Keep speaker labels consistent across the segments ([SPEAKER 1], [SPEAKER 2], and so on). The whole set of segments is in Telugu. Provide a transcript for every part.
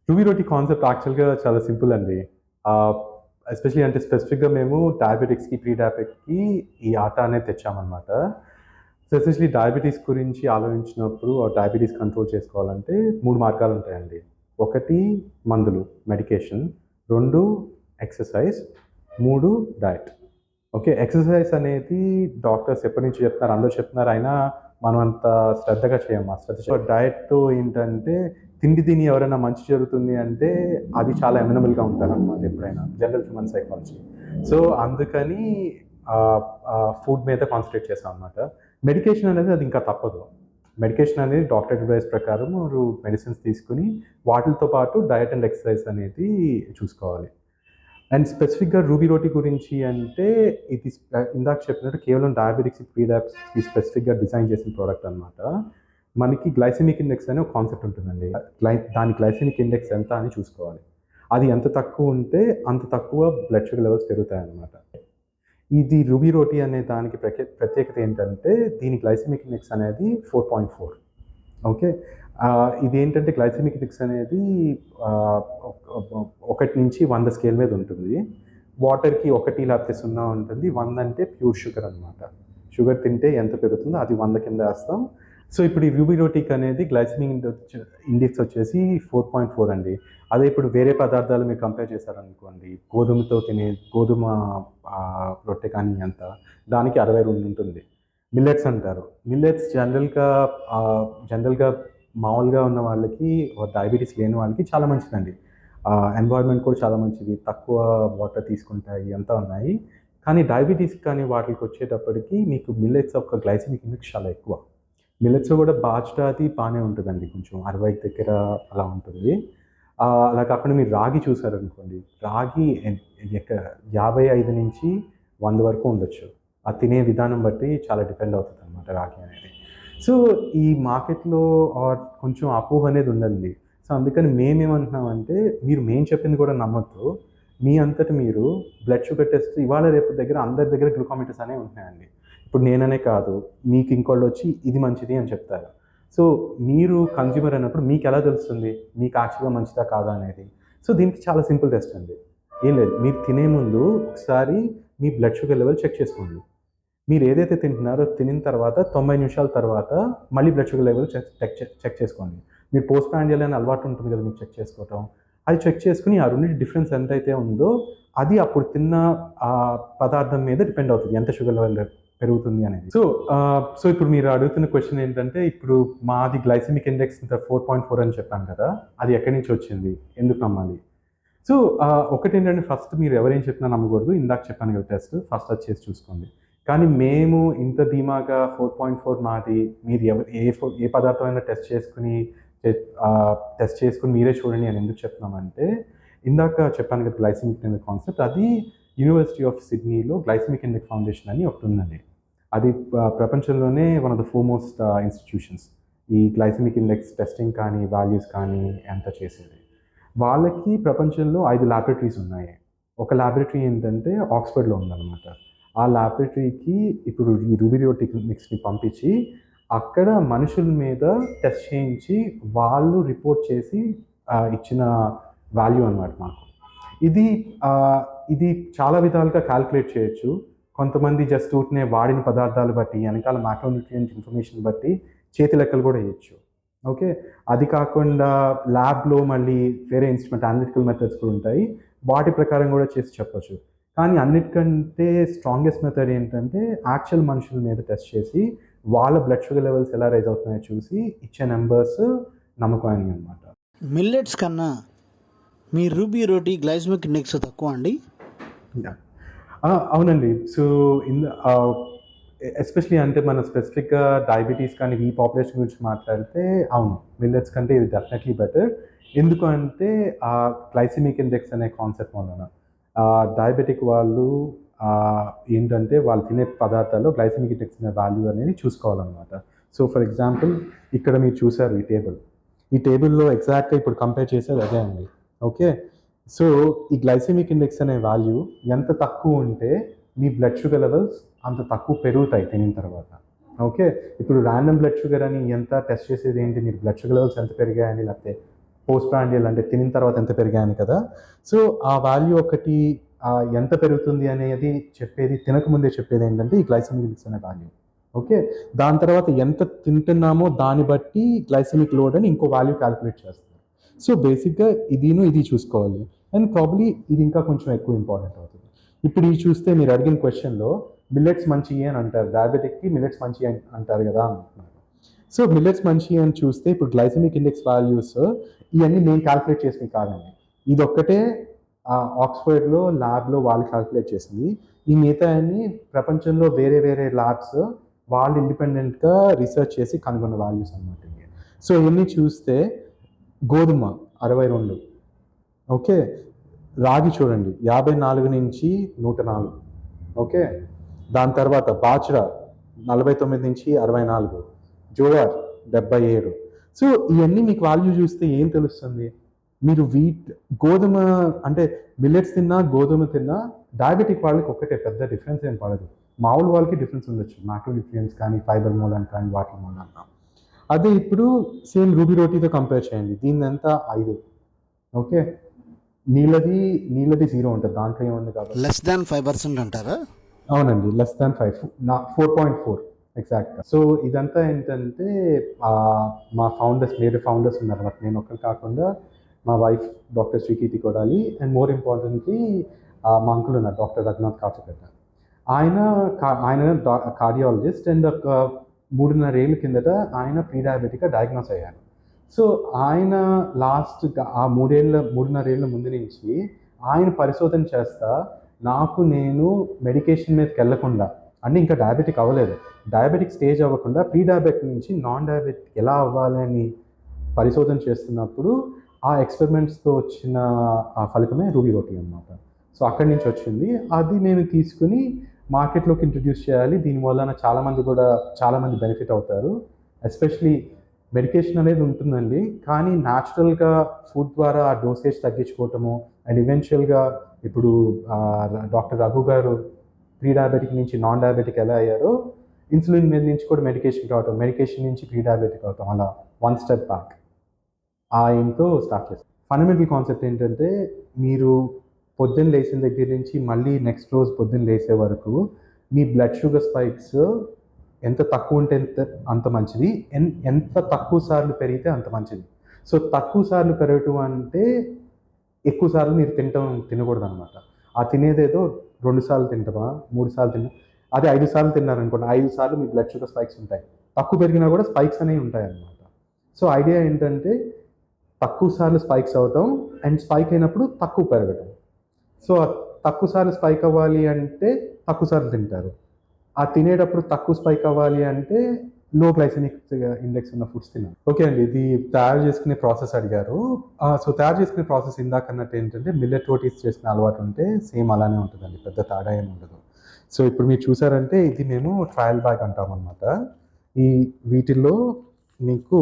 [SPEAKER 1] రూబీ రోటీ కాన్సెప్ట్ యాక్చువల్‌గా చాలా సింపుల్ అండి. ఎస్పెషల్లీ అంటే స్పెసిఫిక్‌గా మేము డయాబెటిక్స్‌కి, ప్రీ డయాబెటిక్‌కి ఈ ఆట అనేది తెచ్చామనమాట. సో, ఎస్పెషల్లీ డయాబెటిస్ గురించి ఆలోచించినప్పుడు డయాబెటిస్ కంట్రోల్ చేసుకోవాలంటే 3 మార్గాలుంటాయండి. ఒకటి మందులు, medication. 2 exercise. 3 diet. Okay. Exercise అనేది డాక్టర్స్ ఎప్పటినుంచో చెప్తున్నారు. అందరూ చెప్తున్నారు. అయినా మనం అంత శ్రద్ధగా చేయము. డయట్‌తో ఏంటంటే తిండి తిని ఎవరైనా మంచి జరుగుతుంది అంటే అది చాలా ఎమినబుల్‌గా ఉంటారనమాట ఎప్పుడైనా. General human psychology. సో, అందుకని ఆహ్, ఫుడ్ మీద కాన్సంట్రేట్ చేశామనమాట. మెడికేషన్ అనేది అది ఇంకా తప్పదు. మెడికేషన్ అనేది డాక్టర్ అడ్వైస్ ప్రకారం మీరు మెడిసిన్స్ తీసుకొని వాటిలతో పాటు డయట్ అండ్ ఎక్సర్సైజ్ అనేది చూసుకోవాలి. అండ్ స్పెసిఫిక్‌గా రూబీ రోటీ గురించి అంటే ఇది ఇందాక చెప్పినట్టు కేవలం డయాబెటిక్స్, ప్రీ డయాబెటిక్స్‌కి స్పెసిఫిక్‌గా డిజైన్ చేసిన ప్రొడక్ట్ అనమాట. మనకి గ్లైసెమిక్ ఇండెక్స్ అనే ఒక కాన్సెప్ట్ ఉంటుందండి. దాని గ్లైసెమిక్ ఇండెక్స్ ఎంత అని చూసుకోవాలి. అది ఎంత తక్కువ ఉంటే అంత తక్కువ బ్లడ్ షుగర్ లెవెల్స్ పెరుగుతాయన్నమాట. ఇది రూబీ రోటీ అనే దానికి ప్రత్యేకత ఏంటంటే దీని గ్లైసెమిక్ ఇండెక్స్ అనేది 4.4. ఓకే. ఇదేంటంటే గ్లైసెమిక్ ఇండెక్స్ అనేది ఆహ్, ఒ 1 నుంచి 100 స్కేల్ మీద ఉంటుంది. వాటర్‌కి 1 లేకపోతే 0 ఉంటుంది. 100 అంటే ప్యూర్ షుగర్ అనమాట. షుగర్ తింటే ఎంత పెరుగుతుందో అది 100 కింద ఏస్తాం. సో, ఇప్పుడు ఈ రూబీ రోటీకి అనేది గ్లైసెమిక్ ఇండెక్స్ వచ్చేసి 4.4 అండి. అదే ఇప్పుడు వేరే పదార్థాలు మీరు కంపేర్ చేశారనుకోండి, గోధుమతో తినే గోధుమ రొట్టె కానీ అంత దానికి 62 ఉంటుంది. మిల్లెట్స్ అంటారు. మిల్లెట్స్ జనరల్‌గా మామూలుగా ఉన్న వాళ్ళకి డయాబెటిస్ లేని వాళ్ళకి చాలా మంచిదండి. ఎన్వైర్న్‌మెంట్ కూడా చాలా మంచిది. తక్కువ వాటర్ తీసుకుంటాయి అంతా ఉన్నాయి. కానీ డయాబెటిస్ కానీ వాటిలకొచ్చేటప్పటికి మీకు మిల్లెట్స్ యొక్క గ్లైసెమిక్ ఇండెక్స్ చాలా ఎక్కువ. మిల్లెట్స్‌లో కూడా బాజ్రా అది బానే ఉంటదండి. కొంచెం 60 దగ్గర అలా ఉంటుంది. అలా కాకుండా మీరు రాగి చూసారనుకోండి. రాగి ఎన్ ఎక 55-100 వరకు ఉండొచ్చు. తినే విధానం బట్టి చాలా డిపెండ్ అవుతదనమాట రాగి అనేది. సో, ఈ మార్కెట్‌లో కొంచెం అపోహ అనేది ఉందండి. సో, అందుకని మేమేమంటున్నామంటే మీరు మేము చెప్పింది కూడా నమ్మొద్దు. మీ అంతట మీరు బ్లడ్ షుగర్ టెస్ట్ ఇవాళ రేపు దగ్గర అందరి దగ్గర గ్లూకోమీటర్స్ అనేవి ఉంటున్నాయండి. ఇప్పుడు నేననే కాదు, మీకు ఇంకోళ్ళొచ్చి ఇది మంచిది అని చెప్తారు. సో, మీరు కన్స్యూమర్ అన్నప్పుడు మీకెలా తెలుస్తుంది? మీకు యాక్చువల్‌గా మంచిదా కాదా అనేది? సో, దీనికి చాలా సింపుల్ టెస్ట్ అండి. ఏం లేదు. మీరు తినే ముందు ఒకసారి మీ బ్లడ్ షుగర్ లెవెల్ చెక్ చేసుకోండి. మీరు ఏదైతే తింటున్నారో తినిన తర్వాత 90 నిమిషాల తర్వాత మళ్ళీ బ్లడ్ షుగర్ లెవెల్ చెక్ చేసుకోండి. మీరు పోస్ట్ ప్రాండియల్ అనే అలవాటు ఉంటుంది కదా! మీకు చెక్ చేసుకోవటం. అది చెక్ చేసుకొని ఆ రెండిటి డిఫరెన్స్ ఎంతైతే ఉందో అది అప్పుడు తిన్న పదార్థం మీద డిపెండ్ అవుతది. ఎంత షుగర్ లెవెల్ పెరుగుతుంది అనేది. సో, ఇప్పుడు మీరు అడుగుతున్న క్వెషన్ ఏంటంటే, ఇప్పుడు మాది గ్లైసెమిక్ ఇండెక్స్ ఇంత 4.4 అని చెప్పాను కదా! అది ఎక్కడి నుంచి వచ్చింది? ఎందుకు నమ్మాలి? సో, ఒకటేంటంటే ఫస్ట్ మీరు ఎవరేం చెప్పినా నమ్మకూడదు. ఇందాక చెప్పాను కదా టెస్ట్. ఫస్ట్ అది చేసి చూసుకోండి. కానీ మేము ఇంత ధీమాగా 4.4 మాది. మీరు ఏ పదార్థమైనా టెస్ట్ చేసుకొని మీరే చూడండి అని ఎందుకు చెప్తున్నామంటే, ఇందాక చెప్పాను కదా గ్లైసెమిక్ అనే కాన్సెప్ట్. అది యూనివర్సిటీ ఆఫ్ సిడ్నీలో గ్లైసెమిక్ ఇండెక్స్ ఫౌండేషన్ అని ఒకటుందండి. అది ప్రపంచంలోనే one of the foremost institutions. ఈ గ్లైసెమిక్ ఇండెక్స్ టెస్టింగ్ కానీ, వాల్యూస్ కానీ అంతా చేసేది. వాళ్ళకి ప్రపంచంలో 5 ల్యాబొరేటరీస్ ఉన్నాయి. ఒక ల్యాబొరేటరీ ఏంటంటే ఆక్స్‌ఫర్డ్‌లో ఉందనమాట. ఆ ల్యాబొరేటరీకి ఇప్పుడు ఈ రూబిరియోటిక్ మిక్స్‌ని పంపించి, అక్కడ మనుషుల మీద టెస్ట్ చేయించి, వాళ్ళు రిపోర్ట్ చేసి ఇచ్చిన వాల్యూ అనమాట మాకు. ఇది ఇది చాలా విధాలుగా కాలిక్యులేట్ చేయొచ్చు. కొంతమంది జస్ట్ ఊరికనే వాడిన పదార్థాలు బట్టి, ఎనకాల మాక్రోన్యూట్రియంట్ ఇన్ఫర్మేషన్ బట్టి చేతి లెక్కలు కూడా ఎయొచ్చు. ఓకే. అది కాకుండా ల్యాబ్‌లో మళ్ళీ వేరే అనలిటికల్ మెథడ్స్ కూడా ఉంటాయి. వాటి ప్రకారం కూడా చేసి చెప్పొచ్చు. కానీ అన్నిటికంటే స్ట్రాంగెస్ట్ మెథడ్ ఏంటంటే యాక్చువల్ మనుషుల మీద టెస్ట్ చేసి వాళ్ళ బ్లడ్ షుగర్ లెవెల్స్ ఎలా రైజ్ అవుతున్నాయో చూసి ఇచ్చే నంబర్స్ నమ్మకమైనవి అన్నమాట.
[SPEAKER 2] మిల్లెట్స్ కన్నా మీ రూబీ రోటీ గ్లైసెమిక్ ఇండెక్స్ తక్కువ అండి?
[SPEAKER 1] యాహ్! అవునండి. సో, ఇన్ ఆహ్, ఎస్పెషల్లీ అంటే మనం స్పెసిఫిక్‌గా డయాబెటిస్ కానీ ఈ పాపులేషన్ గురించి మాట్లాడితే అవును. మిల్లెట్స్ కంటే ఇది డెఫినెట్‌లీ బెటర్. ఎందుకు అంటే గ్లైసెమిక్ ఇండెక్స్ అనే కాన్సెప్ట్ వలన. డయాబెటిక్ వాళ్ళు ఆహ్, ఏంటంటే వాళ్ళు తినే పదార్థాల్లో గ్లైసెమిక్ ఇండెక్స్ అనే వాల్యూ అనేది చూసుకోవాలనమాట. సో, ఫర్ ఎగ్జాంపుల్ ఇక్కడ మీరు చూసారు ఈ టేబుల్. ఈ టేబుల్‌లో ఎగ్జాక్ట్‌గా ఇప్పుడు కంపేర్ చేసేది అదే అండి. ఓకే. సో, ఈ గ్లైసెమిక్ ఇండెక్స్ అనే వాల్యూ ఎంత తక్కువ ఉంటే మీ బ్లడ్ షుగర్ లెవెల్స్ అంత తక్కువ పెరుగుతాయి తినిన తర్వాత. ఓకే. ఇప్పుడు రాండమ్ బ్లడ్ షుగర్ అని ఎంత టెస్ట్ చేసేది ఏంటి? మీరు బ్లడ్ షుగర్ లెవెల్స్ ఎంత పెరిగాయని లేకపోతే పోస్ట్ ప్రాండియల్ అంటే తినిన తర్వాత ఎంత పెరిగాయని కదా. సో ఆ వాల్యూ ఒకటి ఎంత పెరుగుతుంది అనేది చెప్పేది, తినకముందే చెప్పేది ఏంటంటే ఈ గ్లైసెమిక్ ఇండెక్స్ అనే వాల్యూ. ఓకే, దాని తర్వాత ఎంత తింటున్నామో దాన్ని బట్టి గ్లైసెమిక్ లోడ్ అని ఇంకో వాల్యూ క్యాలిక్యులేట్ చేస్తారు. సో బేసిక్గా ఇది చూసుకోవాలి. అండ్ ప్రాబ్లీ ఇది ఇంకా కొంచెం ఎక్కువ ఇంపార్టెంట్ అవుతుంది. ఇప్పుడు ఇది చూస్తే మీరు అడిగిన క్వశ్చన్లో మిల్లెట్స్ మంచివి అని అంటారు, డయాబెటిక్కి మిల్లెట్స్ మంచివి అంటారు కదా అంటున్నారు. సో మిల్లెట్స్ మంచివి అని చూస్తే ఇప్పుడు గ్లైసెమిక్ ఇండెక్స్ వాల్యూస్ ఇవన్నీ నేను క్యాలిక్యులేట్ చేసినవి కాదండి. ఇది ఒక్కటే ఆక్స్ఫర్డ్లో ల్యాబ్లో వాళ్ళు క్యాలిక్యులేట్ చేసింది. ఈ మిగతా అన్ని ప్రపంచంలో వేరే వేరే ల్యాబ్స్ వాళ్ళు ఇండిపెండెంట్గా రీసెర్చ్ చేసి కనుగొన్న వాల్యూస్ అనమాట. సో ఇవన్నీ చూస్తే గోధుమ 62, ఓకే, రాగి చూడండి 54 నుంచి 104, ఓకే, దాని తర్వాత బాజ్రా 49 నుంచి 64, జోవార్ 77. సో ఇవన్నీ మీకు వాల్యూ చూస్తే ఏం తెలుస్తుంది? మీరు గోధుమ అంటే మిల్లెట్స్ తిన్నా గోధుమ తిన్నా డయాబెటిక్ వాళ్ళకి ఒక్కటే, పెద్ద డిఫరెన్స్ ఏం పడదు. మామూలు వాళ్ళకి డిఫరెన్స్ ఉండొచ్చు, మ్యాక్రోన్యూట్రియన్స్ కానీ ఫైబర్ మూలాన్ని కానీ వాటి మూలాన. అదే ఇప్పుడు సేమ్ రూబీ రోటీతో కంపేర్ చేయండి, దీని ఎంత 5, ఓకే, నీళ్ళది 0 ఉంటుంది, దాంట్లో ఏముంది కాబట్టి
[SPEAKER 2] లెస్ దాన్ 5% అంటారా?
[SPEAKER 1] అవునండి, less than 5, 4.4 ఎగ్జాక్ట్గా. సో ఇదంతా ఏంటంటే మా వేరే ఫౌండర్స్ ఉన్నారు అన్నమాట, నేను ఒక్కరు కాకుండా మా wife doctor Srikeerthi Kodali and more importantly మా అంకుల్ ఉన్నారు డాక్టర్ రఘునాథ్ కాచకట్ట. ఆయన కార్డియాలజిస్ట్ అండ్ ఒక 3.5 ఏళ్ళ కిందట ఆయన ప్రీ డయాబెటిక్గా డయాగ్నోస్ అయ్యారు. సో ఆయన లాస్ట్ ఆ 3.5 ఏళ్ళ ముందు నుంచి ఆయన పరిశోధన చేస్తా నేను మెడికేషన్ మీదకి వెళ్ళకుండా, అంటే ఇంకా డయాబెటిక్ అవ్వలేదు, డయాబెటిక్ స్టేజ్ అవ్వకుండా ప్రీ డయాబెటిక్ నుంచి నాన్ డయాబెటిక్ ఎలా అవ్వాలని పరిశోధన చేస్తున్నప్పుడు ఆ ఎక్స్పెరిమెంట్స్తో వచ్చిన ఆ ఫలితమే రూబీ రోటీ అన్నమాట. సో అక్కడి నుంచి వచ్చింది, అది మేము తీసుకుని మార్కెట్లోకి ఇంట్రడ్యూస్ చేయాలి. దీనివల్ల చాలామంది బెనిఫిట్ అవుతారు. ఎస్పెషలీ మెడికేషన్ అనేది ఉంటుందండి, కానీ న్యాచురల్గా ఫుడ్ ద్వారా ఆ డోసేజ్ తగ్గించుకోవటము అండ్ ఈవెన్చువల్గా ఇప్పుడు డాక్టర్ రఘు గారు ప్రీ డయాబెటిక్ నుంచి నాన్ డయాబెటిక్ ఎలా అయ్యారో ఇన్సులిన్ మీద నుంచి కూడా మెడికేషన్ రావటం, మెడికేషన్ నుంచి ప్రీ డయాబెటిక్ అవటం, అలా 1 స్టెప్ బ్యాక్ ఆ ఎయిమ్తో స్టార్ట్ చేస్తాం. ఫండమెంటల్ కాన్సెప్ట్ ఏంటంటే మీరు పొద్దున్న లేచిన దగ్గర నుంచి మళ్ళీ నెక్స్ట్ రోజు పొద్దున్న లేసే వరకు మీ బ్లడ్ షుగర్ స్పైక్స్ ఎంత తక్కువ ఉంటే అంత మంచిది, ఎంత తక్కువ సార్లు పెరిగితే అంత మంచిది. సో తక్కువ సార్లు పెరగటం అంటే ఎక్కువ సార్లు మీరు తినకూడదు అనమాట. ఆ తినేదేదో 2 సార్లు తింటామా 3 సార్లు తిన్నా, అదే 5 సార్లు తిన్నారనుకోండి, 5 సార్లు మీ బ్లడ్ షుగర్ స్పైక్స్ ఉంటాయి. తక్కువ పెరిగినా కూడా స్పైక్స్ అనేవి ఉంటాయి అన్నమాట. సో ఐడియా ఏంటంటే తక్కువ సార్లు స్పైక్స్ అవటం అండ్ స్పైక్ అయినప్పుడు తక్కువ పెరగటం. సో తక్కువ సార్లు స్పైక్ అవ్వాలి అంటే తక్కువ సార్లు తింటారు, ఆ తినేటప్పుడు తక్కువ స్పైక్ అవ్వాలి అంటే లో గ్లైసెమిక్ ఇండెక్స్ ఉన్న ఫుడ్స్ తినాలి. ఓకే అండి, ఇది తయారు చేసుకునే ప్రాసెస్ అడిగారు. సో తయారు చేసుకునే ప్రాసెస్ ఇందాకన్నట్టు ఏంటంటే మిల్లెట్ రోటీస్ చేసుకునే అలవాటు ఉంటే సేమ్ అలానే ఉంటుందండి, పెద్ద తేడా ఏమి ఉండదు. సో ఇప్పుడు మీరు చూసారంటే ఇది మేము ట్రయల్ బ్యాగ్ అంటాం అనమాట. వీటిల్లో మీకు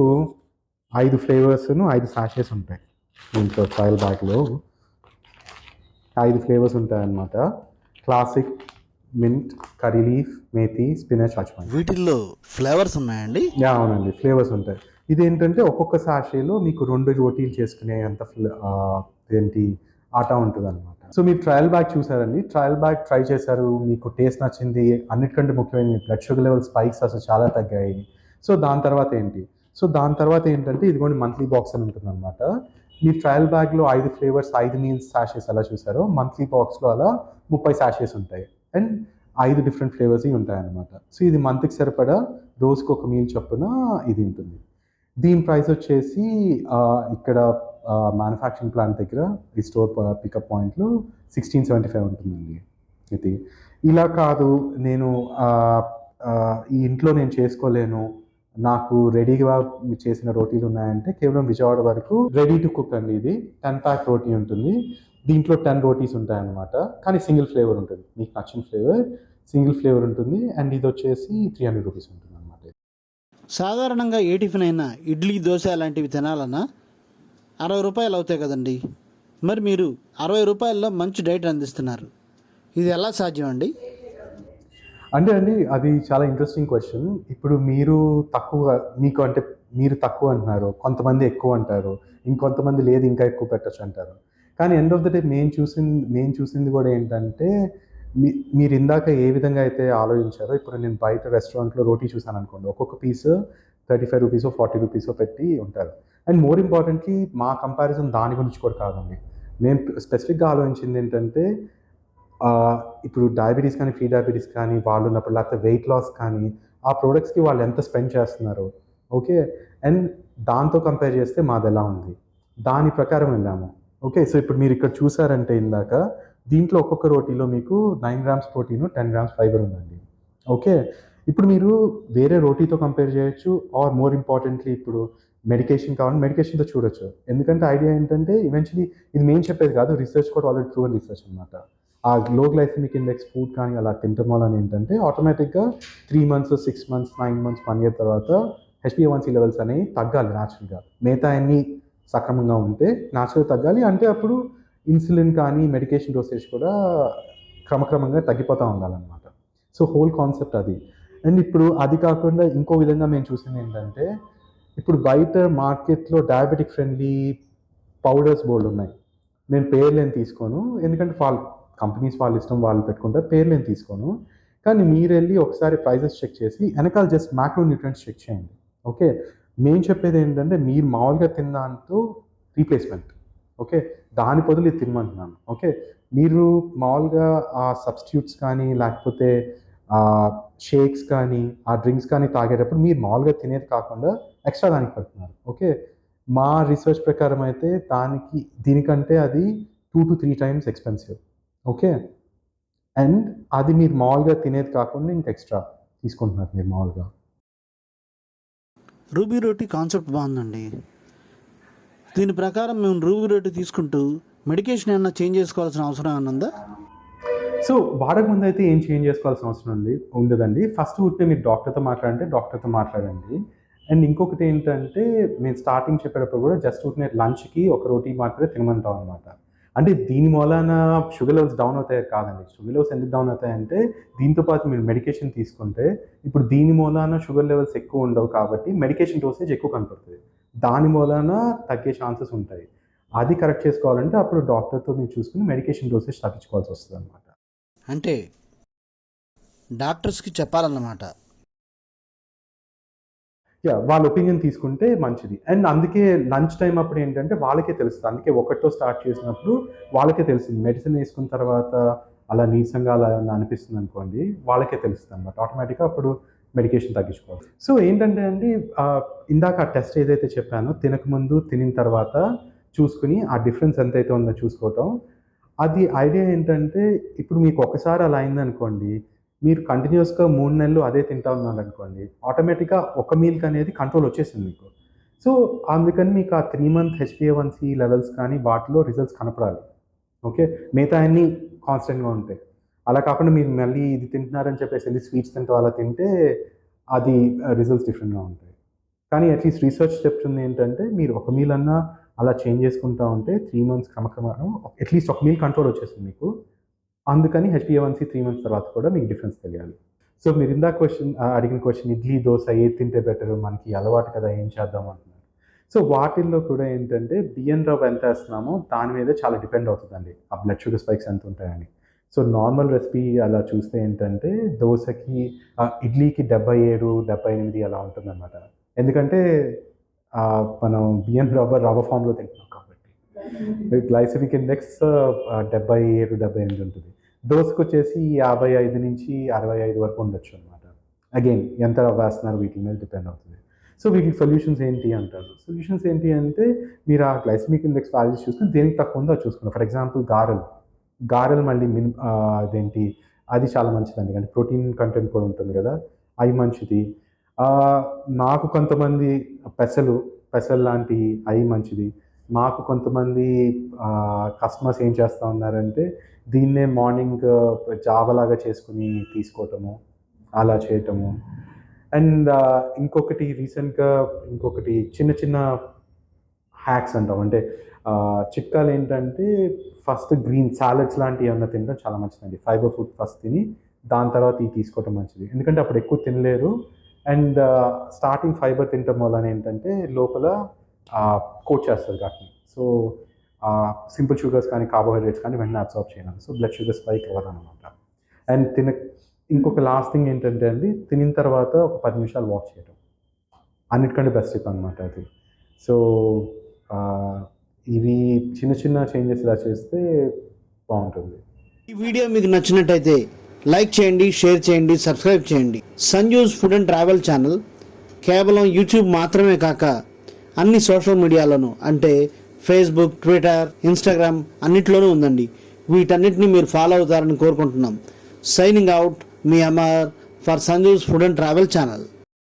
[SPEAKER 1] 5 ఫ్లేవర్స్ను 5 సాషెస్ ఉంటాయి. దీంట్లో ట్రయల్ బ్యాగ్లో 5 ఫ్లేవర్స్ ఉంటాయన్నమాట. Classic, mint, curry leaf, methi, spinach, ajwain.
[SPEAKER 2] వీటిల్లో ఫ్లేవర్స్ ఉన్నాయండి?
[SPEAKER 1] అవునండి, ఫ్లేవర్స్ ఉంటాయి. ఇదేంటంటే ఒక్కొక్క సాషేలో మీకు 2 రోటీలు చేసుకునే అంత ఆటా ఉంటుంది అనమాట. సో మీరు ట్రయల్ బ్యాగ్ చూసారండి, ట్రయల్ బ్యాగ్ ట్రై చేశారు, మీకు టేస్ట్ నచ్చింది, అన్నిటికంటే ముఖ్యమైన మీ బ్లడ్ షుగర్ లెవెల్ స్పైక్స్ అసలు చాలా తగ్గాయి. సో దాని తర్వాత ఏంటంటే ఇదిగోండి మంత్లీ బాక్స్ అని ఉంటుంది అనమాట. మీ ట్రయల్ బ్యాగ్లో 5 ఫ్లేవర్స్ 5 మీల్స్ సాషెస్ ఎలా చూసారో మంత్లీ బాక్స్లో అలా 30 సాషెస్ ఉంటాయి అండ్ 5 డిఫరెంట్ ఫ్లేవర్స్ ఉంటాయన్నమాట. సో ఇది మంత్కి సరిపడా రోజుకు ఒక మీల్ చొప్పున ఇది ఉంటుంది. దీని ప్రైస్ వచ్చేసి ఇక్కడ మ్యానుఫ్యాక్చరింగ్ ప్లాంట్ దగ్గర ఈ స్టోర్ పికప్ పాయింట్లు 1675 ఉంటుందండి. ఇది ఇలా కాదు, నేను ఈ ఇంట్లో నేను చేసుకోలేను, నాకు రెడీగా చేసిన రోటీలు ఉన్నాయంటే కేవలం విజయవాడ వరకు రెడీ టు కుక్ అండి. ఇది 10 ప్యాక్ రోటీ ఉంటుంది, దీంట్లో 10 రోటీస్ ఉంటాయన్నమాట. కానీ సింగిల్ ఫ్లేవర్ ఉంటుంది, మీకు నచ్చిన ఫ్లేవర్ సింగిల్ ఫ్లేవర్ ఉంటుంది. అండ్ ఇది వచ్చేసి 300 రూపీస్ ఉంటుంది అనమాట.
[SPEAKER 2] సాధారణంగా ఏ టిఫిన్ అయినా ఇడ్లీ, దోశ లాంటివి తినాలన్నా 60 రూపాయలు అవుతాయి కదండి. మరి మీరు 60 రూపాయల్లో మంచి డైట్ అందిస్తున్నారు, ఇది ఎలా సాధ్యం అండి?
[SPEAKER 1] అంటే అండి అది చాలా ఇంట్రెస్టింగ్ క్వశ్చన్. ఇప్పుడు మీరు మీకు అంటే మీరు తక్కువ అంటున్నారు, కొంతమంది ఎక్కువ అంటారు, ఇంకొంతమంది లేదు ఇంకా ఎక్కువ పెట్టచ్చు అంటారు. కానీ ఎండ్ ఆఫ్ ద డే మేము చూసింది కూడా ఏంటంటే మీరు ఇందాక ఏ విధంగా అయితే ఆలోచించారో, ఇప్పుడు నేను బయట రెస్టారెంట్లో రోటీ చూసాను అనుకోండి, ఒక్కొక్క పీస్ ₹35 ₹40 పెట్టి ఉంటారు. అండ్ మోర్ ఇంపార్టెంట్లీ మా కంపారిజన్ దాని గురించి కూడా కాదండి. మేము స్పెసిఫిక్గా ఆలోచించింది ఏంటంటే ఇప్పుడు డయాబెటీస్ కానీ, ప్రీ డయాబెటీస్ కానీ వాళ్ళు ఉన్నప్పుడు, లేకపోతే వెయిట్ లాస్ కానీ, ఆ ప్రోడక్ట్స్కి వాళ్ళు ఎంత స్పెండ్ చేస్తున్నారు, ఓకే, అండ్ దాంతో కంపేర్ చేస్తే మాది ఎలా ఉంది, దాని ప్రకారం వెళ్ళాము. ఓకే, సో ఇప్పుడు మీరు ఇక్కడ చూసారంటే ఇందాక దీంట్లో ఒక్కొక్క రోటీలో మీకు 9 గ్రామ్స్ ప్రోటీన్, 10 గ్రామ్స్ ఫైబర్ ఉందండి. ఓకే, ఇప్పుడు మీరు వేరే రోటీతో కంపేర్ చేయొచ్చు, ఆర్ మోర్ ఇంపార్టెంట్లీ ఇప్పుడు మెడికేషన్ కావాలంటే మెడికేషన్తో చూడొచ్చు. ఎందుకంటే ఐడియా ఏంటంటే ఈవెన్చువలీ ఇది మేము చెప్పేది కాదు, రీసెర్చ్ కూడా ఆల్రెడీ ప్రూవెన్ రీసెర్చ్ అనమాట. ఆ లో గ్లైసెమిక్ ఇండెక్స్ ఫుడ్ కానీ అలా తినటం వల్ల ఏంటంటే ఆటోమేటిక్గా 3 మంత్స్, 6 మంత్స్, 9 మంత్స్, 1 ఇయర్ తర్వాత HbA1c లెవెల్స్ అనేవి తగ్గాలి న్యాచురల్గా. మిగతా అన్ని సక్రమంగా ఉంటే న్యాచురల్గా తగ్గాలి. అంటే అప్పుడు ఇన్సులిన్ కానీ మెడికేషన్ డోసేజ్ కూడా క్రమక్రమంగా తగ్గిపోతూ ఉండాలన్నమాట. సో హోల్ కాన్సెప్ట్ అది. అండ్ ఇప్పుడు అది కాకుండా ఇంకో విధంగా మేము చూసింది ఏంటంటే, ఇప్పుడు బయట మార్కెట్లో డయాబెటిక్ ఫ్రెండ్లీ పౌడర్స్ బోల్డ్ ఉన్నాయి. నేను పేర్లు ఏం తీసుకోను, ఎందుకంటే కంపెనీస్ వాళ్ళ ఇష్టం, వాళ్ళు పెట్టుకుంటారు, పేర్లు ఏం తీసుకోను. కానీ మీరు వెళ్ళి ఒకసారి ప్రైజెస్ చెక్ చేసి వెనకాల జస్ట్ మ్యాక్రో న్యూట్రియంట్స్ చెక్ చేయండి. ఓకే, మేము చెప్పేది ఏంటంటే మీరు మామూలుగా తిన్న దాంతో రీప్లేస్మెంట్. ఓకే, దాని బదులు ఇది తినమంటున్నాను. ఓకే, మీరు మామూలుగా ఆ సబ్స్టిట్యూట్స్ కానీ, లేకపోతే షేక్స్ కానీ, ఆ డ్రింక్స్ కానీ తాగేటప్పుడు మీరు మామూలుగా తినేది కాకుండా ఎక్స్ట్రా దానికి పెడుతున్నారు. ఓకే, మా రీసెర్చ్ ప్రకారం అయితే దీనికంటే అది 2 to 3 times expensive. Okay, and అది మీరు మామూలుగా తినేది కాకుండా ఇంకా ఎక్స్ట్రా తీసుకుంటున్నారు మీరు మామూలుగా.
[SPEAKER 2] రూబీ రోటీ కాన్సెప్ట్ బాగుందండి. దీని ప్రకారం మేము రూబీ రోటీ తీసుకుంటూ మెడికేషన్ ఏమన్నా చేంజ్ చేసుకోవాల్సిన అవసరం ఏమన్నా ఉందా?
[SPEAKER 1] సో వాడక ముందు అయితే ఏం చేంజ్ చేసుకోవాల్సిన అవసరం ఉండదండి. ఫస్ట్ ఊరికే మీరు డాక్టర్తో మాట్లాడండి. అండ్ ఇంకొకటి ఏంటంటే మేము స్టార్టింగ్ చెప్పేటప్పుడు కూడా జస్ట్ ఊరికే లంచ్కి ఒక రోటీ మాత్రమే తినమంటాం అనమాట. అంటే దీని మూలాన షుగర్ లెవెల్స్ డౌన్ అవుతాయి కాదండి. షుగర్ లెవెల్స్ ఎందుకు డౌన్ అవుతాయంటే దీంతో పాటు మీరు మెడికేషన్ తీసుకుంటే ఇప్పుడు దీని మూలాన షుగర్ లెవెల్స్ ఎక్కువ ఉండవు కాబట్టి మెడికేషన్ డోసేజ్ ఎక్కువ కనపడుతుంది. దాని మూలాన తగ్గే ఛాన్సెస్ ఉంటాయి. అది కరెక్ట్ చేసుకోవాలంటే అప్పుడు డాక్టర్తో మీరు చూసుకుని మెడికేషన్ డోసేజ్ తగ్గించుకోవాల్సి వస్తుంది అనమాట.
[SPEAKER 2] అంటే డాక్టర్స్కి చెప్పాలన్నమాట.
[SPEAKER 1] వాళ్ళ ఒపీనియన్ తీసుకుంటే మంచిది. అండ్ అందుకే లంచ్ టైం అప్పుడు ఏంటంటే వాళ్ళకే తెలుస్తుంది. అందుకే ఒకటితో స్టార్ట్ చేసినప్పుడు వాళ్ళకే తెలుస్తుంది. మెడిసిన్ వేసుకున్న తర్వాత అలా నీరసంగా అలా అనిపిస్తుంది అనుకోండి, వాళ్ళకే తెలుస్తుంది అనమాట. ఆటోమేటిక్గా అప్పుడు మెడికేషన్ తగ్గించుకోవాలి. సో ఏంటంటే అండి, ఇందాక ఆ టెస్ట్ ఏదైతే చెప్పానో తినకముందు తినిన తర్వాత చూసుకుని ఆ డిఫరెన్స్ ఎంతైతే ఉందో చూసుకోవటం. అది ఐడియా ఏంటంటే ఇప్పుడు మీకు ఒకసారి అలా అయిందనుకోండి, మీరు కంటిన్యూస్‌గా 3 నెలలు అదే తింటా ఉన్నారనుకోండి, ఆటోమేటిక్‌గా ఒక మీల్‌కి అనేది కంట్రోల్ వచ్చేసింది మీకు. సో అందుకని మీకు ఆ 3 మంత్ HbA1c లెవెల్స్ కానీ వాటిలో రిజల్ట్స్ కనపడాలి. ఓకే, మిగతా అన్నీ కాన్స్టెంట్‌గా ఉంటాయి. అలా కాకుండా మీరు మళ్ళీ ఇది తింటున్నారని చెప్పేసి వెళ్లి స్వీట్స్ తింటూ అలా తింటే అది రిజల్ట్స్ డిఫరెంట్‌గా ఉంటాయి. కానీ అట్‌లీస్ట్ రీసెర్చ్ చెప్తుంది ఏంటంటే మీరు ఒక మీల్ అన్నా అలా చేంజ్ చేసుకుంటా ఉంటే 3 మంత్స్ క్రమక్రమంగా అట్‌లీస్ట్ ఒక మీల్ కంట్రోల్ వచ్చేస్తుంది మీకు. అందుకని HbA1c 3 మంత్స్ తర్వాత కూడా మీకు డిఫరెన్స్ తెలియాలి. సో మీరు ఇందాక అడిగిన క్వెషన్ ఇడ్లీ, దోస ఏది తింటే బెటరు? మనకి అలవాటు కదా ఏం చేద్దాం అంటున్నారు. సో వాటిల్లో కూడా ఏంటంటే బియ్యం రవ్వ ఎంత ఏస్తున్నామో దాని మీద చాలా డిపెండ్ అవుతుందండి. ఆ బ్లడ్ షుగర్ స్పైక్స్ ఎంత ఉంటాయని. సో నార్మల్ రెసిపీ అలా చూస్తే ఏంటంటే దోసకి ఇడ్లీకి 77, 78 అలా ఉంటుందన్నమాట. ఎందుకంటే మనం బియ్యం రవ్వ ఫామ్‌లో తింటున్నాం కాబట్టి. గ్లైసెమిక్ ఇండెక్స్ 77, 78 ఉంటుంది. దోసకొచ్చేసి 55-65 వరకు ఉండొచ్చు అనమాట. అగైన్ ఎంత రవ్వ వేస్తున్నారు వీటి మీద డిపెండ్ అవుతుంది. సో వీటికి సొల్యూషన్స్ ఏంటి అంటారు. సొల్యూషన్స్ ఏంటి అంటే మీరు ఆ గ్లైసెమిక్ ఇండెక్స్ వాల్యూస్ చూసుకొని దేనికి తక్కువ ఉందో అది చూసుకోండి. ఫర్ ఎగ్జాంపుల్ గారెలు మళ్ళీ అది చాలా మంచిదండి. అంటే ప్రోటీన్ కంటెంట్ కూడా ఉంటుంది కదా! అవి మంచిది. నాకు కొంతమంది పెసలు లాంటివి అవి మంచిది. మాకు కొంతమంది కస్టమర్స్ ఏం చేస్తా ఉన్నారంటే దీన్నే మార్నింగ్ జావలాగా చేసుకొని తీసుకోవటము, అలా చేయటము. అండ్ ఇంకొకటి చిన్న చిన్న హ్యాక్స్ అంటాం. అంటే చిట్కాలు ఏంటంటే ఫస్ట్ గ్రీన్ సాలడ్స్ లాంటివి ఏమన్నా తినడం చాలా మంచిదండి. ఫైబర్ ఫుడ్ ఫస్ట్ తిని దాని తర్వాత ఇవి తీసుకోవటం మంచిది. ఎందుకంటే అప్పుడు ఎక్కువ తినలేరు. అండ్ స్టార్టింగ్ ఫైబర్ తినటం వలన ఏంటంటే లోపల కోట్ చేస్తుంది గట్ని. సో సింపుల్ షుగర్స్ కానీ కార్బోహైడ్రేట్స్ కానీ వెంటనే అబ్సార్బ్ చేయను. సో బ్లడ్ షుగర్ స్పైక్ అవ్వదన్నమాట. అండ్ ఇంకొక లాస్ట్ థింగ్ ఏంటంటే అండి, తినిన తర్వాత ఒక 10 నిమిషాలు వాక్ చేయడం అన్నిటికంటే బెస్ట్ టిప్ అనమాట అది. సో ఇవి చిన్న చిన్న చేంజెస్ ఇలా చేస్తే బాగుంటుంది.
[SPEAKER 2] ఈ వీడియో మీకు నచ్చినట్టయితే లైక్ చేయండి, షేర్ చేయండి, సబ్స్క్రైబ్ చేయండి. Sanju's food and travel channel కేవలం యూట్యూబ్ మాత్రమే కాక అన్ని సోషల్ మీడియాలోనూ అంటే ఫేస్బుక్, ట్విట్టర్, ఇన్స్టాగ్రామ్ అన్నిట్లోనూ ఉందండి. వీటన్నిటిని మీరు ఫాలో అవుతారని కోరుకుంటున్నాం. Signing out, me Amar for Sanju's food and travel channel.